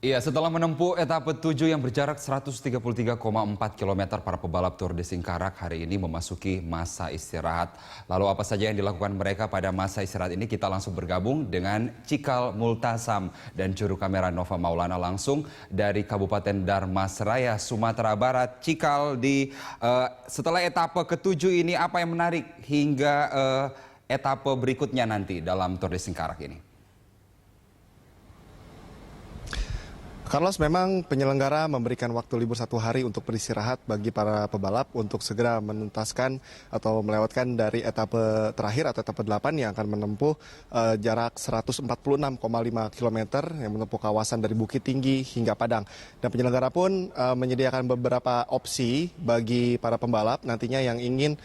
Iya, setelah menempuh etapa 7 yang berjarak 133,4 km, para pebalap Tour de Singkarak hari ini memasuki masa istirahat. Lalu apa saja yang dilakukan mereka pada masa istirahat ini? Kita langsung bergabung dengan Cikal Multasam dan juru kamera Nova Maulana langsung dari Kabupaten Dharmasraya, Sumatera Barat. Cikal, setelah etapa ke-7 ini apa yang menarik hingga etapa berikutnya nanti dalam Tour de Singkarak ini? Carlos, memang penyelenggara memberikan waktu libur 1 hari untuk beristirahat bagi para pebalap untuk segera menuntaskan atau melewatkan dari etapa terakhir atau etapa 8 yang akan menempuh jarak 146,5 km yang menempuh kawasan dari Bukit Tinggi hingga Padang. Dan penyelenggara pun menyediakan beberapa opsi bagi para pembalap nantinya yang ingin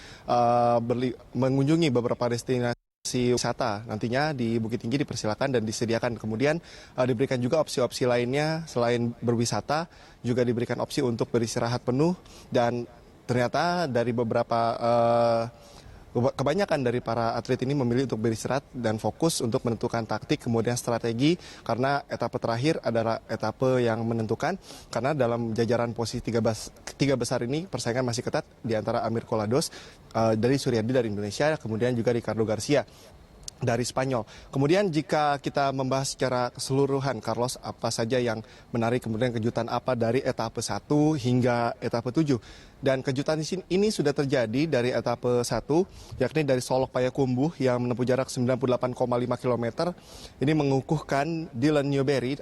mengunjungi beberapa destinasi wisata nantinya di Bukit Tinggi dipersilakan dan disediakan. Kemudian diberikan juga opsi-opsi lainnya selain berwisata, juga diberikan opsi untuk beristirahat penuh. Dan ternyata dari kebanyakan dari para atlet ini memilih untuk beristirahat dan fokus untuk menentukan taktik kemudian strategi, karena etapa terakhir adalah etapa yang menentukan, karena dalam jajaran posisi tiga besar ini persaingan masih ketat di antara Amir Colados dari Suryadi dari Indonesia, kemudian juga Ricardo Garcia dari Spanyol. Kemudian jika kita membahas secara keseluruhan, Carlos, apa saja yang menarik, kemudian kejutan apa dari etapa 1 hingga etapa 7. Dan kejutan ini sudah terjadi dari etapa 1, yakni dari Solok Payakumbuh yang menempuh jarak 98,5 km. Ini mengukuhkan Dylan Newberry,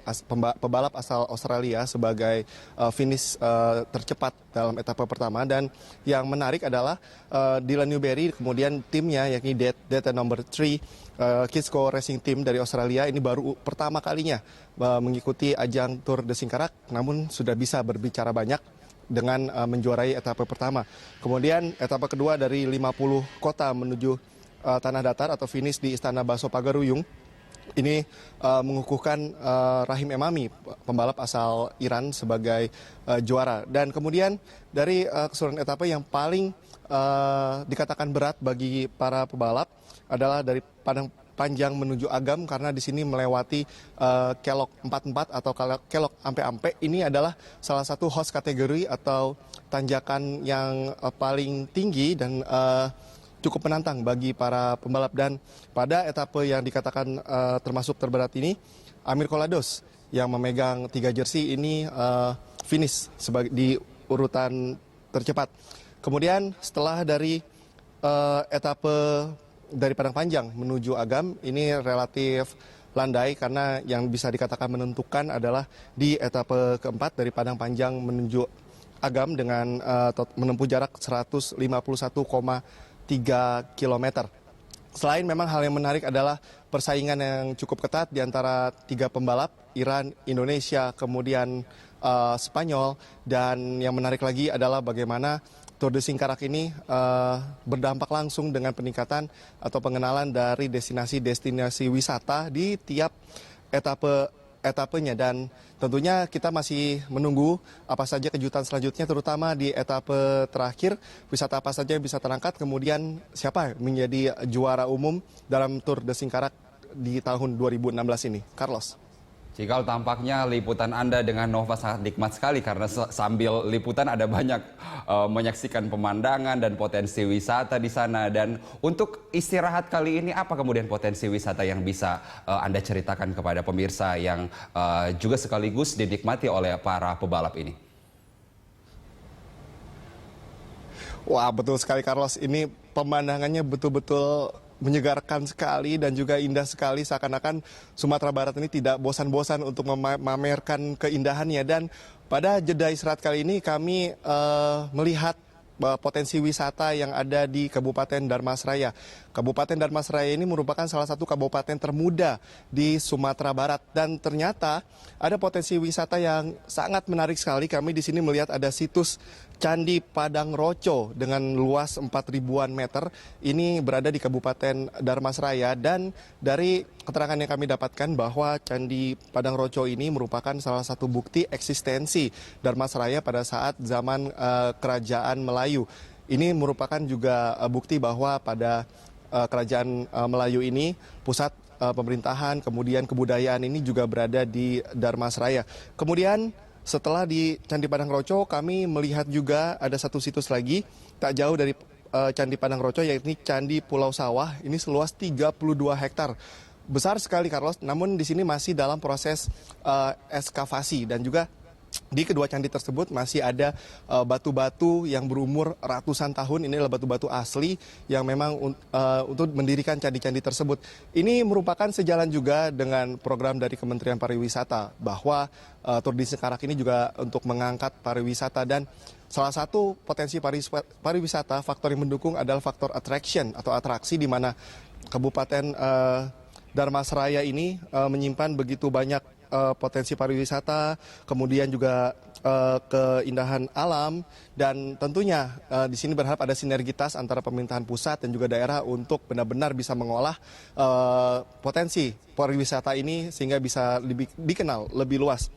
pebalap asal Australia, sebagai finish tercepat dalam etapa pertama. Dan yang menarik adalah Dylan Newberry, kemudian timnya yakni Data Number 3, Kisco Racing Team dari Australia, ini baru pertama kalinya mengikuti ajang Tour de Singkarak, namun sudah bisa berbicara banyak dengan menjuarai etapa pertama. Kemudian etapa kedua dari 50 kota menuju Tanah Datar atau finish di Istana Bakso Pagaruyung. Ini mengukuhkan Rahim Emami, pembalap asal Iran, sebagai juara. Dan kemudian dari keseluruhan etapa yang paling dikatakan berat bagi para pebalap adalah dari Padang Panjang menuju Agam, karena di sini melewati Kelok 44 atau Kelok Ampe-Ampe. Ini adalah salah satu host kategori atau tanjakan yang paling tinggi dan cukup menantang bagi para pembalap. Dan pada etapa yang dikatakan termasuk terberat ini, Amir Colados yang memegang 3 jersey ini finish di urutan tercepat. Kemudian setelah dari etapa dari Padang Panjang menuju Agam, ini relatif landai, karena yang bisa dikatakan menentukan adalah di etapa keempat dari Padang Panjang menuju Agam dengan menempuh jarak 151,3 km. Selain memang hal yang menarik adalah persaingan yang cukup ketat di antara 3 pembalap, Iran, Indonesia, kemudian Spanyol. Dan yang menarik lagi adalah bagaimana Tour de Singkarak ini berdampak langsung dengan peningkatan atau pengenalan dari destinasi-destinasi wisata di tiap etapenya. Dan tentunya kita masih menunggu apa saja kejutan selanjutnya, terutama di etapa terakhir, wisata apa saja yang bisa terangkat, kemudian siapa menjadi juara umum dalam Tour de Singkarak di tahun 2016 ini. Carlos. Cikal, tampaknya liputan Anda dengan Nova sangat nikmat sekali, karena sambil liputan ada banyak menyaksikan pemandangan dan potensi wisata di sana. Dan untuk istirahat kali ini, apa kemudian potensi wisata yang bisa Anda ceritakan kepada pemirsa yang juga sekaligus dinikmati oleh para pebalap ini? Wah, betul sekali, Carlos. Ini pemandangannya betul-betul menyegarkan sekali dan juga indah sekali. Seakan-akan Sumatera Barat ini tidak bosan-bosan untuk memamerkan keindahannya. Dan pada jeda istirahat kali ini kami melihat potensi wisata yang ada di Kabupaten Dharmasraya. Kabupaten Dharmasraya ini merupakan salah satu kabupaten termuda di Sumatera Barat, dan ternyata ada potensi wisata yang sangat menarik sekali. Kami di sini melihat ada situs Candi Padang Roco dengan luas 4.000-an meter. Ini berada di Kabupaten Dharmasraya, dan dari keterangan yang kami dapatkan bahwa Candi Padang Roco ini merupakan salah satu bukti eksistensi Dharmasraya pada saat zaman Kerajaan Melayu. Ini merupakan juga bukti bahwa pada Kerajaan Melayu ini pusat pemerintahan, kemudian kebudayaan ini juga berada di Dharmasraya. Kemudian setelah di Candi Padang Roco, kami melihat juga ada satu situs lagi tak jauh dari Candi Padang Roco, yaitu Candi Pulau Sawah. Ini seluas 32 hektar. Besar sekali, Carlos, namun di sini masih dalam proses ekskavasi, dan juga di kedua candi tersebut masih ada batu-batu yang berumur ratusan tahun. Ini adalah batu-batu asli yang memang untuk mendirikan candi-candi tersebut. Ini merupakan sejalan juga dengan program dari Kementerian Pariwisata, bahwa Tour di Singkarak ini juga untuk mengangkat pariwisata, dan salah satu potensi pariwisata, faktor yang mendukung adalah faktor attraction atau atraksi, di mana Kabupaten Dharmasraya ini menyimpan begitu banyak potensi pariwisata, kemudian juga keindahan alam, dan tentunya di sini berharap ada sinergitas antara pemerintahan pusat dan juga daerah untuk benar-benar bisa mengolah potensi pariwisata ini sehingga bisa lebih dikenal lebih luas.